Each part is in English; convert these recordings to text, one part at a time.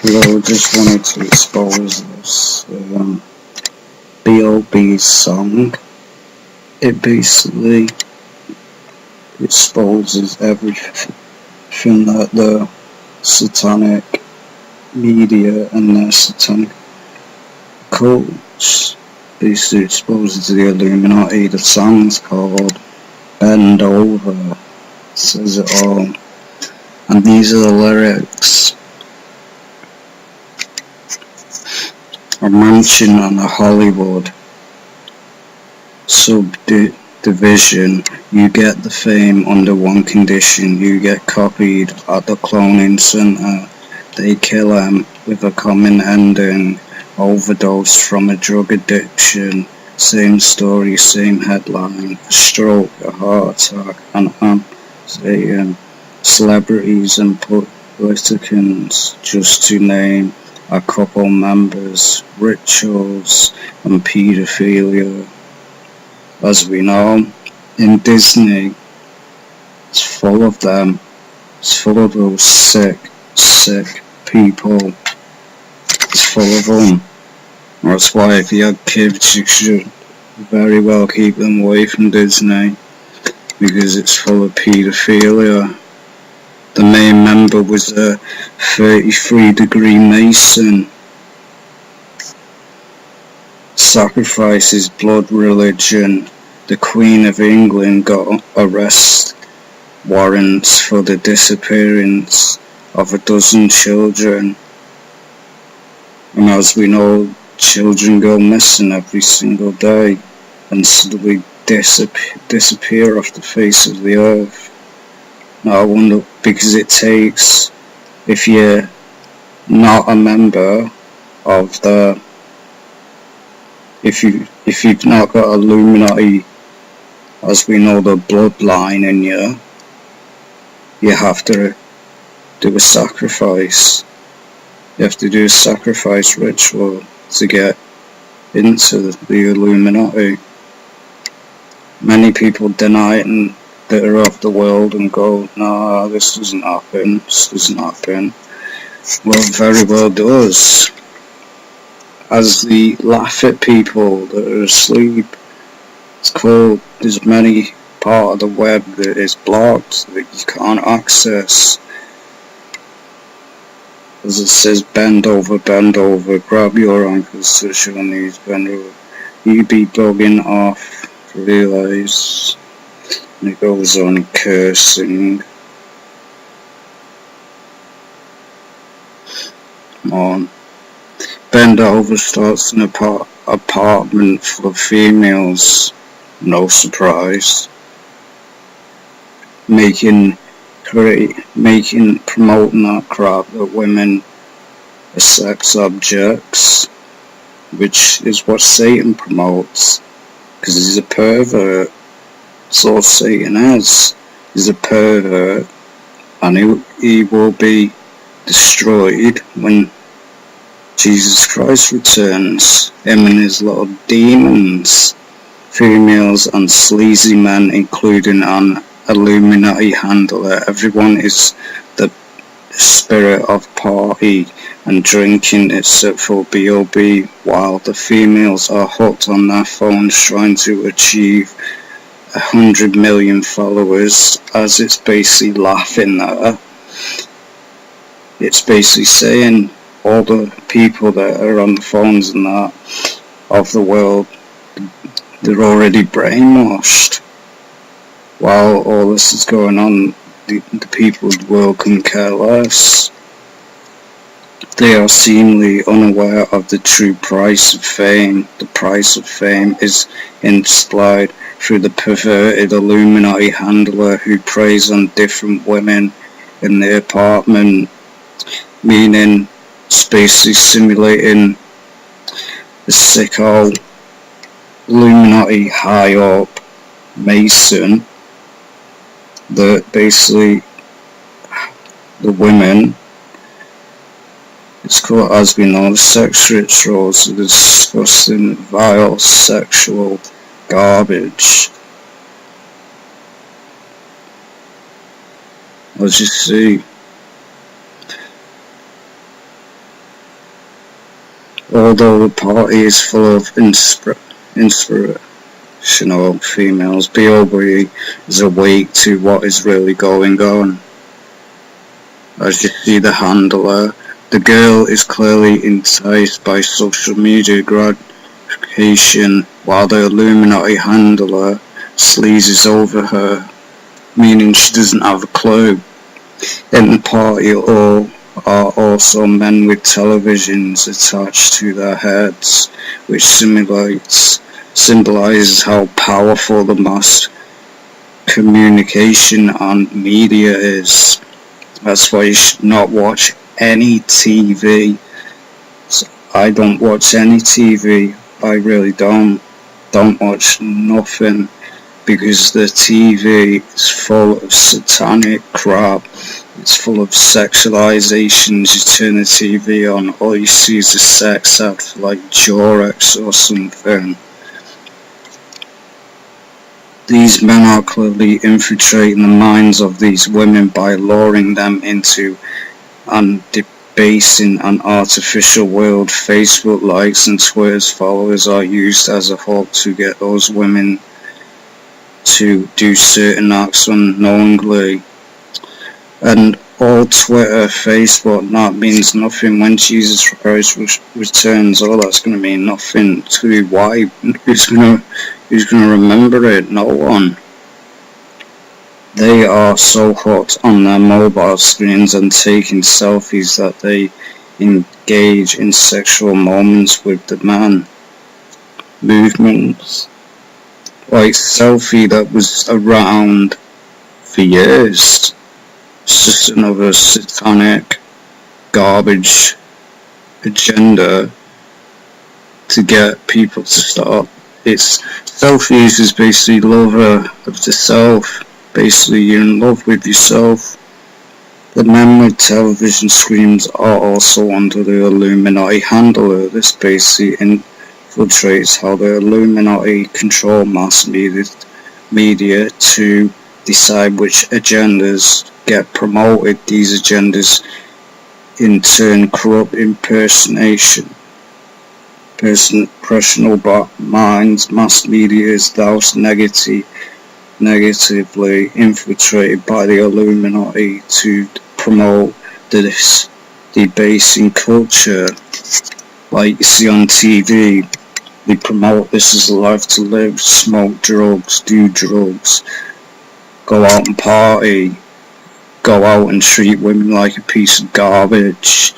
Hello, just wanted to expose this B.o.B song. It basically exposes everything that the satanic media and their satanic cults basically exposes the Illuminati. The song's called Bend Over, says it all. And these are the lyrics. A mansion on a Hollywood subdivision. You get the fame under one condition. You get copied at the cloning center. They kill him with a common ending. Overdose from a drug addiction. Same story, same headline. A stroke, a heart attack, and Satan. Celebrities and politicians, just to name a couple members, rituals and paedophilia. As we know, in Disney, it's full of them. It's full of those sick people. It's full of them. That's why if you have kids, you should very well keep them away from Disney, because it's full of paedophilia. The main member was a 33-degree Mason. Sacrifices blood religion. The Queen of England got arrest warrants for the disappearance of a dozen children. And as we know, children go missing every single day and suddenly disappear off the face of the earth. Now I wonder, because it takes, if you're not a member of the, if you've not got Illuminati, as we know, the bloodline in you, you have to do a sacrifice. You have to do a sacrifice ritual to get into the Illuminati. Many people deny it and that are of the world and go, no, this doesn't happen. Well, it very well does. As they laugh at people that are asleep, it's called, there's many part of the web that is blocked, that you can't access. As it says, bend over, grab your ankles, touch your knees, bend over. You be bugging off, realise. And it goes on cursing. Come on. Bend Over starts an apartment full of females. No surprise. Promoting that crap that women are sex objects, which is what Satan promotes, because he's a pervert. That's all Satan is. He's a pervert, and he will be destroyed when Jesus Christ returns. Him and his little demons, females and sleazy men, including an Illuminati handler. Everyone is the spirit of party and drinking except for B.o.B, while the females are hooked on their phones trying to achieve 100 million followers. As it's basically laughing at her. It's basically saying all the people that are on the phones and that of the world, they're already brainwashed. While all this is going on, the people of the world can care less. They are seemingly unaware of the true price of fame. The price of fame is supplied through the perverted Illuminati handler who preys on different women in the apartment, meaning it's basically simulating the sicko Illuminati high up Mason that basically the women, it's called, as we know, sex rituals, the disgusting, vile, sexual garbage. As you see, Although the party is full of inspirational females, B.o.B is awake to what is really going on. As you see the handler, the girl is clearly enticed by social media gratification, while the Illuminati handler sleazes over her, meaning she doesn't have a clue. In the party are also men with televisions attached to their heads, which symbolizes how powerful the mass communication and media is. That's why you should not watch any TV. So I don't watch any TV. I really don't watch nothing, because the TV is full of satanic crap. It's full of sexualizations. You turn the TV on, all you see is a sex ad for like Jorex or something. These men are clearly infiltrating the minds of these women by luring them into and debasing an artificial world. Facebook likes and Twitter's followers are used as a hook to get those women to do certain acts unknowingly. And all Twitter, Facebook, that means nothing. When Jesus Christ returns, all that's going to mean nothing to why. Who's going to remember it? No one. They are so hot on their mobile screens and taking selfies that they engage in sexual moments with the man. Movements like selfie that was around for years. It's just another satanic garbage agenda to get people to stop. It's selfies is basically lover of the self. Basically, you're in love with yourself. The men with television screens are also under the Illuminati handler. This basically infiltrates how the Illuminati control mass media to decide which agendas get promoted. These agendas in turn corrupt personal minds. Mass media is thus negatively infiltrated by the Illuminati to promote this debasing culture. Like you see on TV, they promote this as a life to live, smoke drugs, do drugs, go out and party, go out and treat women like a piece of garbage,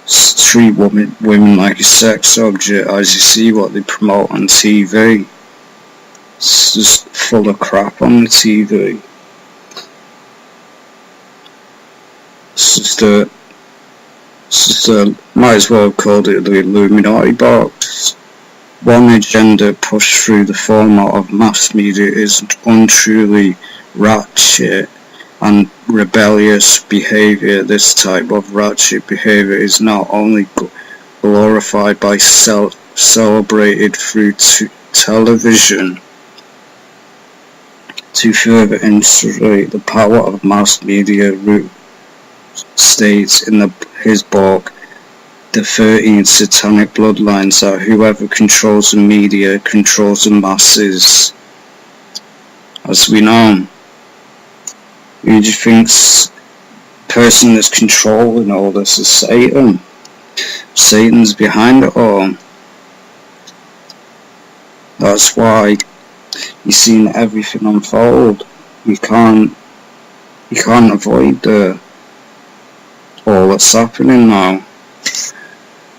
treat women like a sex object, as you see what they promote on TV. It's just full of crap on the TV. It's just might as well have called it the Illuminati box. One agenda pushed through the format of mass media is untruly ratchet and rebellious behaviour. This type of ratchet behaviour is not only glorified but celebrated through television. To further illustrate the power of mass media, Root states in his book, The 13 Satanic Bloodlines, that whoever controls the media controls the masses. As we know, who do you think's person that's controlling all this is Satan? Satan's behind it all. That's why you're seeing everything unfold. You can't avoid all that's happening now,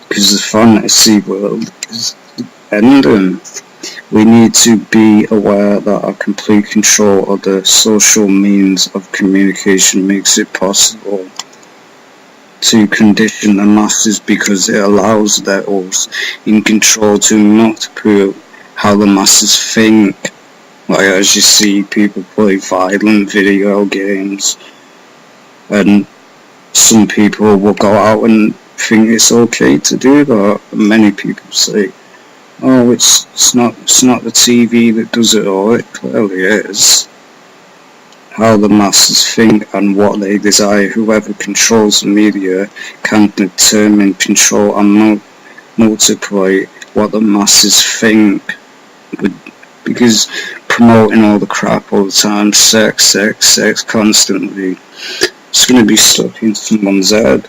because the fantasy world is ending. We need to be aware that our complete control of the social means of communication makes it possible to condition the masses, because it allows those in control to manipulate how the masses think. Like, as you see, people play violent video games, and some people will go out and think it's okay to do that. And many people say, oh, it's not the TV that does it all. It clearly is. How the masses think and what they desire. Whoever controls the media can determine, control and multiply what the masses think, because promoting all the crap all the time, sex constantly, it's going to be stuck in someone's head.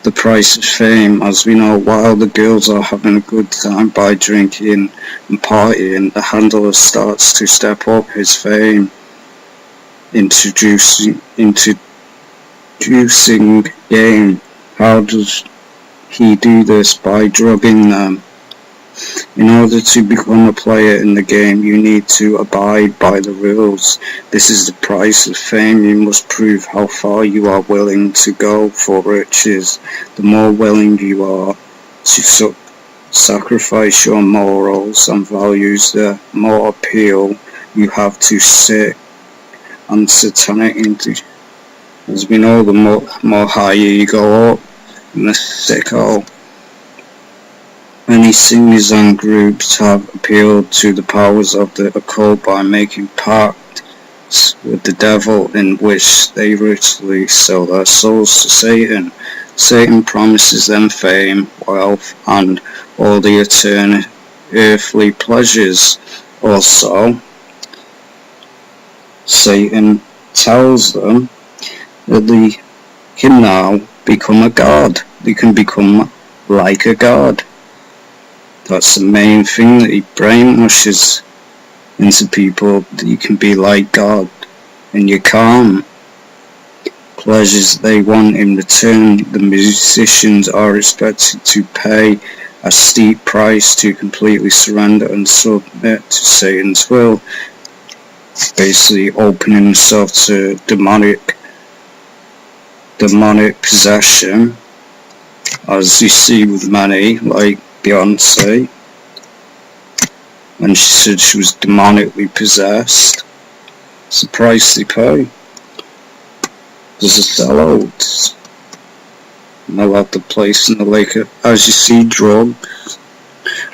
The price of fame, as we know, while the girls are having a good time by drinking and partying, the handler starts to step up his fame, introducing game. How does he do this? By drugging them. In order to become a player in the game, you need to abide by the rules. This is the price of fame. You must prove how far you are willing to go for riches. The more willing you are to sacrifice your morals and values, the more appeal you have to sit and satanic into. As we know, the more higher you go up in the sick hole. Many singers and groups have appealed to the powers of the occult by making pacts with the devil in which they ritually sell their souls to Satan. Satan promises them fame, wealth, and all the eternal earthly pleasures. Also, Satan tells them that they can now become a god. They can become like a god. That's the main thing that he brainwashes into people, that you can be like God, and you can't. Pleasures they want in return, the musicians are expected to pay a steep price to completely surrender and submit to Satan's will, basically opening himself to demonic possession, as you see with many, like Beyonce, when she said she was demonically possessed. It's the price they pay. There's a sellout. No other place in the lake. As you see,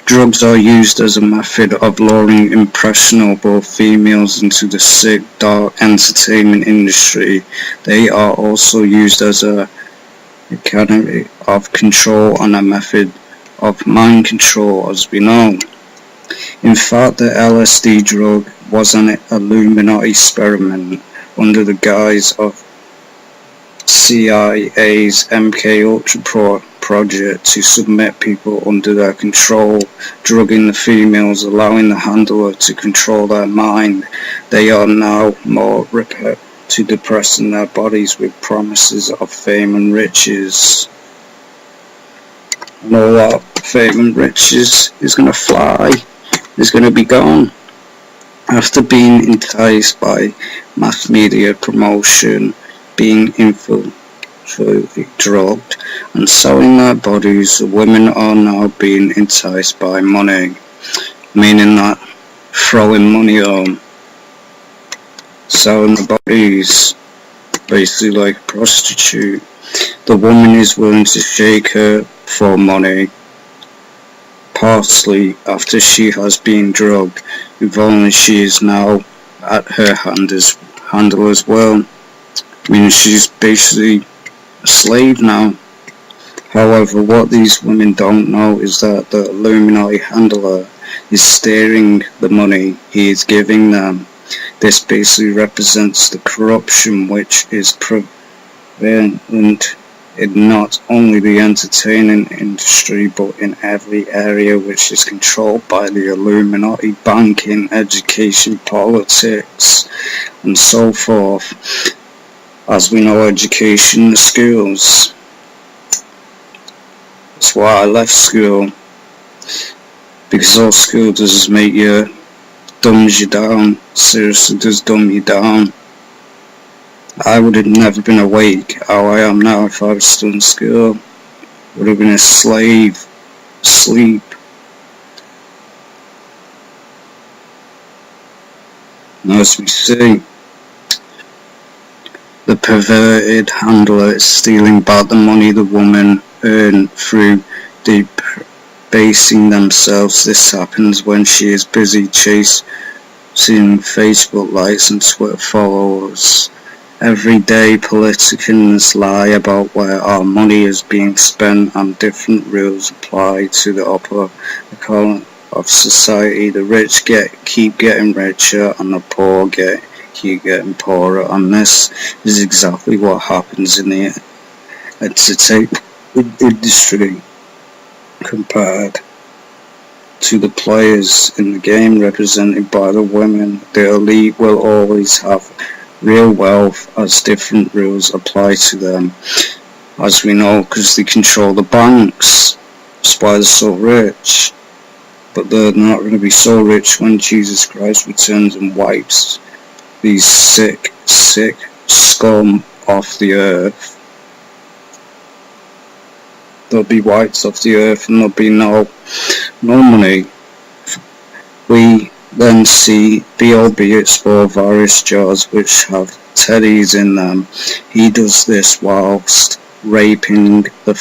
drugs are used as a method of luring impressionable females into the sick, dark entertainment industry. They are also used as a mechanism of control and a method of mind control, as we know. In fact, the LSD drug was an Illuminati experiment under the guise of CIA's MK Ultra project to submit people under their control, drugging the females, allowing the handler to control their mind. They are now more ripped to depressing their bodies with promises of fame and riches. And all that fame and riches is going to fly, is going to be gone. After being enticed by mass media promotion, being infiltrated, drugged, and selling their bodies, the women are now being enticed by money, meaning that throwing money on, selling the bodies, basically like a prostitute. The woman is willing to shake her for money, partly after she has been drugged, if only she is now at her handle as well. I mean, she's basically a slave now. However, what these women don't know is that the Illuminati handler is steering the money he is giving them. This basically represents the corruption which is prevalent in not only the entertainment industry but in every area which is controlled by the Illuminati: banking, education, politics, and so forth. As we know, education, the schools. That's why I left school, because all school does is make you, dumbs you down. Seriously does dumb you down. I would have never been awake how I am now if I was still in school. Would have been a slave, asleep. And as we see, the perverted handler is stealing back the money the woman earned through debasing themselves. This happens when she is busy chasing Facebook likes and Twitter followers. Everyday politicians lie about where our money is being spent, and different rules apply to the upper echelon of society. The rich keep getting richer, and the poor keep getting poorer. And this is exactly what happens in the entertainment industry compared to the players in the game represented by the women. The elite will always have real wealth, as different rules apply to them, as we know, because they control the banks. That's why they're so rich. But they're not going to be so rich when Jesus Christ returns and wipes these sick scum off the earth. They'll be wiped off the earth and there'll be no money. We then see B.o.B explore various jars which have teddies in them. He does this whilst rapping the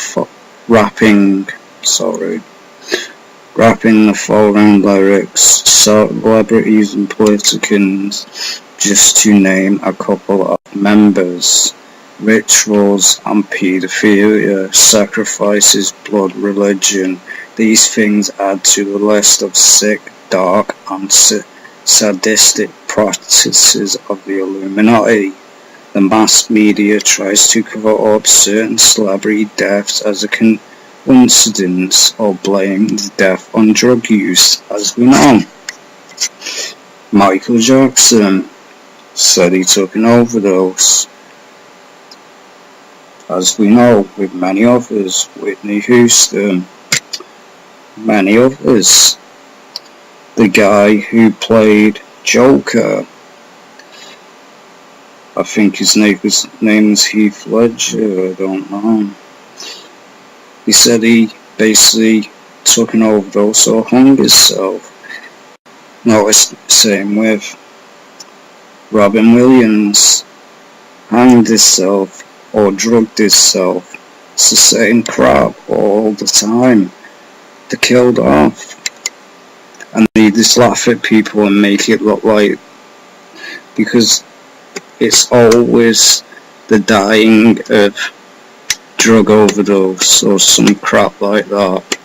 following lyrics: celebrities and politicians, just to name a couple of members. Rituals and paedophilia, sacrifices, blood, religion. These things add to the list of sick, dark and sadistic practices of the Illuminati. The mass media tries to cover up certain celebrity deaths as a coincidence or blame the death on drug use, as we know. Michael Jackson said he took an overdose, as we know, with many others. Whitney Houston, many others. The guy who played Joker, I think his name is Heath Ledger, I don't know. He said he basically took an overdose or hung himself. No, it's the same with Robin Williams. Hanged himself or drugged himself. It's the same crap all the time. They're killed off. And they just laugh at people and make it look like, because it's always the dying of drug overdose or some crap like that.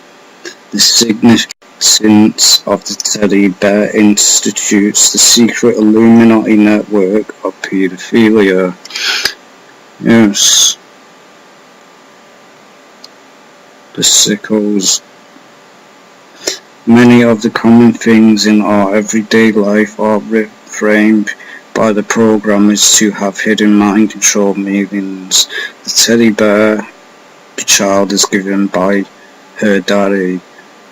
The significance of the teddy bear institutes the secret Illuminati network of paedophilia. Yes. The sickos. Many of the common things in our everyday life are framed by the programmers to have hidden mind control meanings. The teddy bear the child is given by her daddy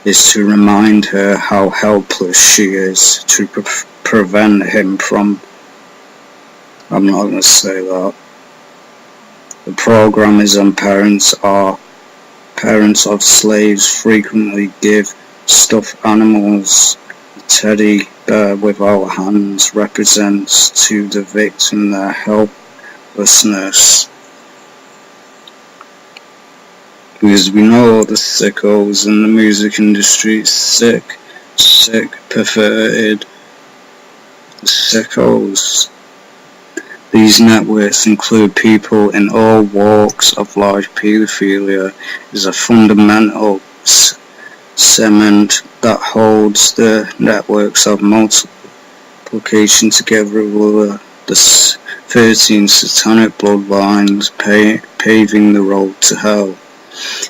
is to remind her how helpless she is, to prevent him from, I'm not going to say that. The programmers and parents of slaves frequently give stuffed animals. The teddy bear without hands represents to the victim their helplessness. Because we know the sickos in the music industry, sick, perverted, the sickos. These networks include people in all walks of life. Paedophilia is a fundamental cement that holds the networks of multiplication together with the 13 satanic bloodlines, paving the road to hell.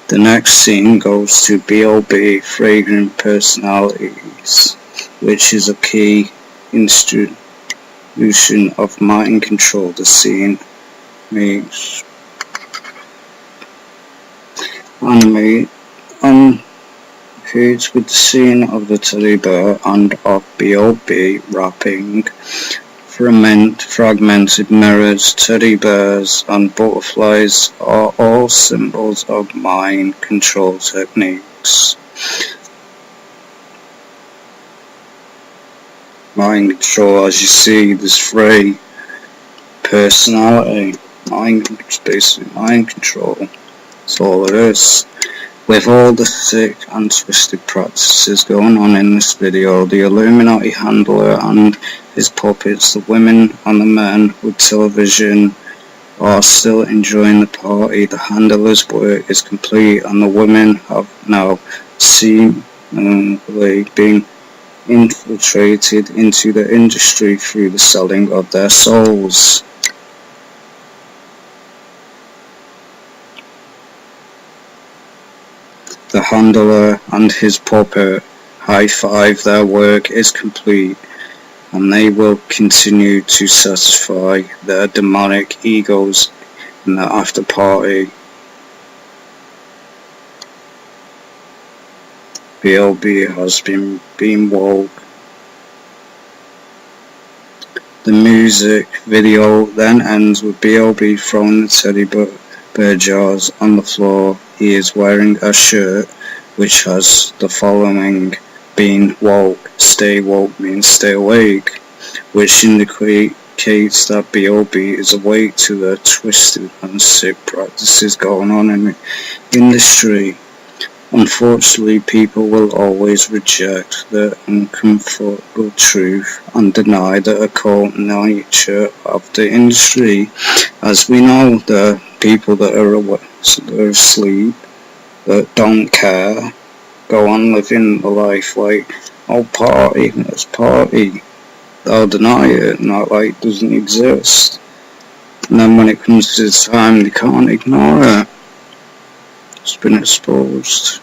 The next scene goes to B.o.B, fragrant personalities, which is a key institution of mind control. The scene makes animate on page with the scene of the teddy bear and of B.o.B rapping. Fragmented mirrors, teddy bears and butterflies are all symbols of mind control techniques. Mind control, as you see, there's 3: personality, basically mind control. That's all it is. With all the sick and twisted practices going on in this video, the Illuminati handler and his puppets, the women and the men with television, are still enjoying the party. The handler's work is complete and the women have now seemingly been infiltrated into the industry through the selling of their souls. The handler and his puppet high five, their work is complete, and they will continue to satisfy their demonic egos in the after party. B.o.B has been woke. The music video then ends with B.o.B throwing the teddy bear jars on the floor. He is wearing a shirt which has the following: being woke. Stay woke means stay awake, which indicates that B.o.B is awake to the twisted and sick practices going on in the industry. Unfortunately, people will always reject the uncomfortable truth and deny the occult nature of the industry. As we know, the people that are asleep, that don't care, go on living the life like, oh, party, let's party. They'll deny it, not like it doesn't exist. And then when it comes to the time, they can't ignore it. It's been exposed.